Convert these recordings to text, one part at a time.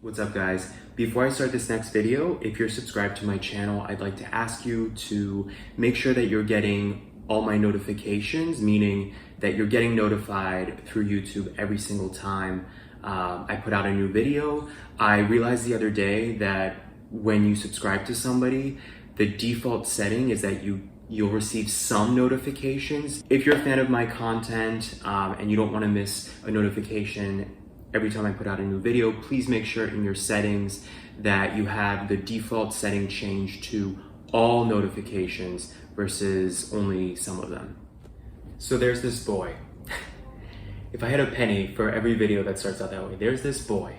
What's up guys? Before I start this next video, if you're subscribed to my channel, I'd like to ask you to make sure that you're getting all my notifications, meaning that you're getting notified through YouTube every single time I put out a new video. I realized the other day that when you subscribe to somebody, the default setting is that you'll receive some notifications. If you're a fan of my content and you don't want to miss a notification every time I put out a new video, please make sure in your settings that you have the default setting changed to all notifications versus only some of them. So there's this boy. If I had a penny for every video that starts out that way, there's this boy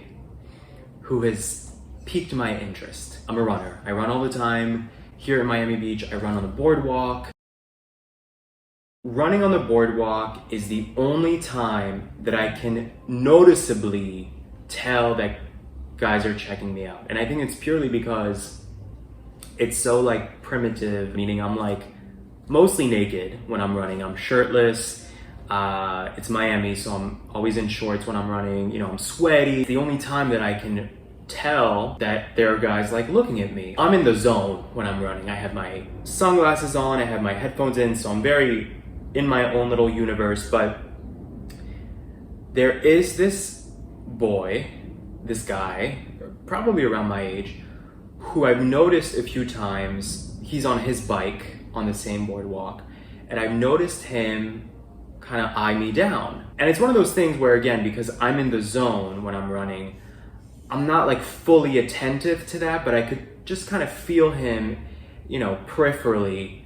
who has piqued my interest. I'm a runner. I run all the time. Here in Miami Beach, I run on the boardwalk. Running on the boardwalk is the only time that I can noticeably tell that guys are checking me out. And I think it's purely because it's so like primitive, meaning I'm like mostly naked when I'm running. I'm shirtless. It's Miami, so I'm always in shorts when I'm running. You know, I'm sweaty. The only time that I can tell that there are guys like looking at me. I'm in the zone when I'm running. I have my sunglasses on, I have my headphones in, so I'm very in my own little universe. But there is this boy, this guy, probably around my age, who I've noticed a few times. He's on his bike on the same boardwalk, and I've noticed him kind of eye me down. And it's one of those things where, again, because I'm in the zone when I'm running, I'm not like fully attentive to that, but I could just kind of feel him, you know, peripherally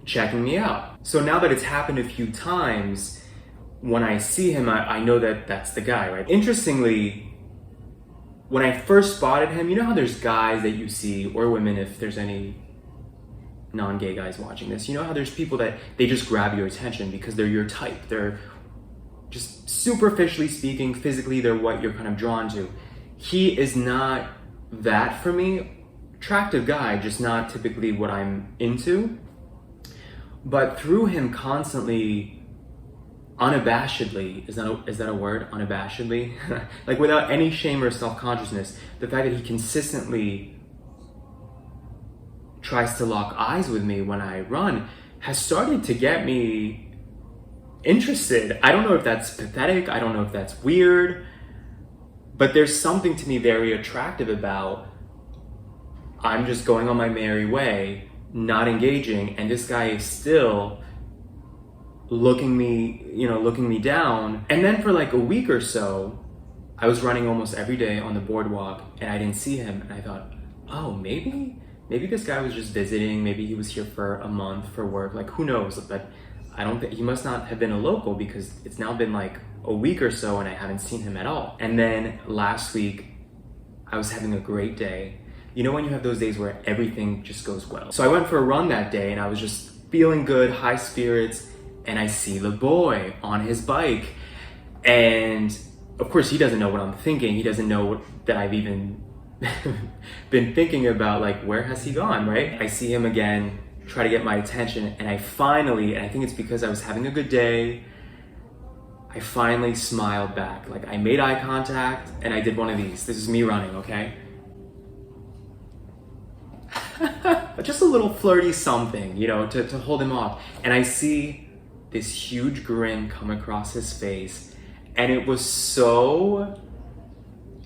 checking me out. So now that it's happened a few times, when I see him, I know that that's the guy, right? Interestingly, when I first spotted him, you know how there's guys that you see, or women, if there's any non-gay guys watching this, you know how there's people that they just grab your attention because they're your type. They're just superficially speaking, physically, they're what you're kind of drawn to. He is not that for me. Attractive guy, just not typically what I'm into. But through him constantly, unabashedly, is that a word? Unabashedly? Like without any shame or self-consciousness, the fact that he consistently tries to lock eyes with me when I run has started to get me interested. I don't know if that's pathetic, I don't know if that's weird, but there's something to me very attractive about I'm just going on my merry way, not engaging, and this guy is still looking me down. And then for like a week or so, I was running almost every day on the boardwalk and I didn't see him, and I thought, oh, maybe this guy was just visiting, maybe he was here for a month for work, like who knows, but I don't think, he must not have been a local because it's now been like a week or so and I haven't seen him at all. And then last week, I was having a great day. You know when you have those days where everything just goes well? So I went for a run that day and I was just feeling good, high spirits, and I see the boy on his bike. And of course he doesn't know what I'm thinking. He doesn't know that I've even been thinking about like, where has he gone, right? I see him again, try to get my attention, and I finally, and I think it's because I was having a good day, I finally smiled back. Like I made eye contact and I did one of these. This is me running, okay? Just a little flirty something, you know, to hold him off. And I see this huge grin come across his face, and it was so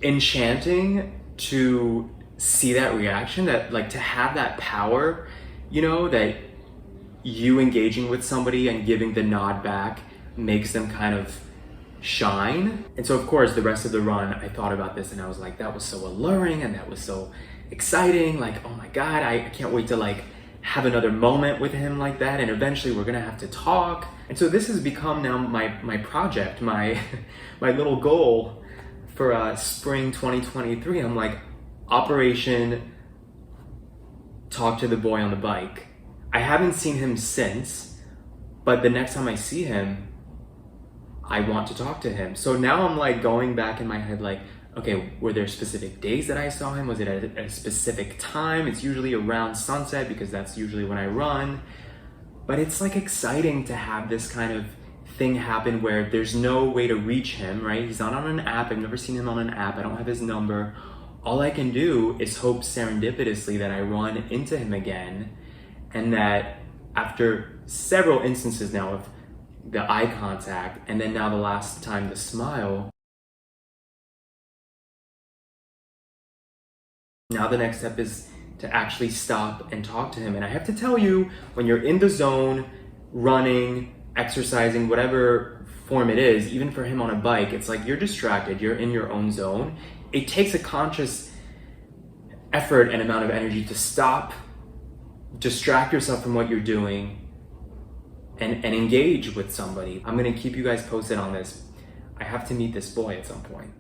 enchanting to see that reaction, that like to have that power, you know, that you engaging with somebody and giving the nod back makes them kind of shine. And so of course the rest of the run I thought about this and I was like, that was so alluring and that was so exciting, like, oh my god, I can't wait to like have another moment with him like that, and eventually we're gonna have to talk. And so this has become now my project, my little goal for spring 2023. I'm like, Operation Talk to the Boy on the Bike. I haven't seen him since, but the next time I see him, I want to talk to him. So now I'm like going back in my head like, okay, were there specific days that I saw him? Was it at a specific time? It's usually around sunset because that's usually when I run. But it's like exciting to have this kind of thing happen where there's no way to reach him, right? He's not on an app. I've never seen him on an app. I don't have his number. all I can do is hope serendipitously that I run into him again, and that after several instances now of the eye contact, and then now the last time the smile, now the next step is to actually stop and talk to him. And I have to tell you, when you're in the zone, running, exercising, whatever form it is, even for him on a bike, it's like you're distracted, you're in your own zone. It takes a conscious effort and amount of energy to stop, distract yourself from what you're doing, and engage with somebody. I'm gonna keep you guys posted on this. I have to meet this boy at some point.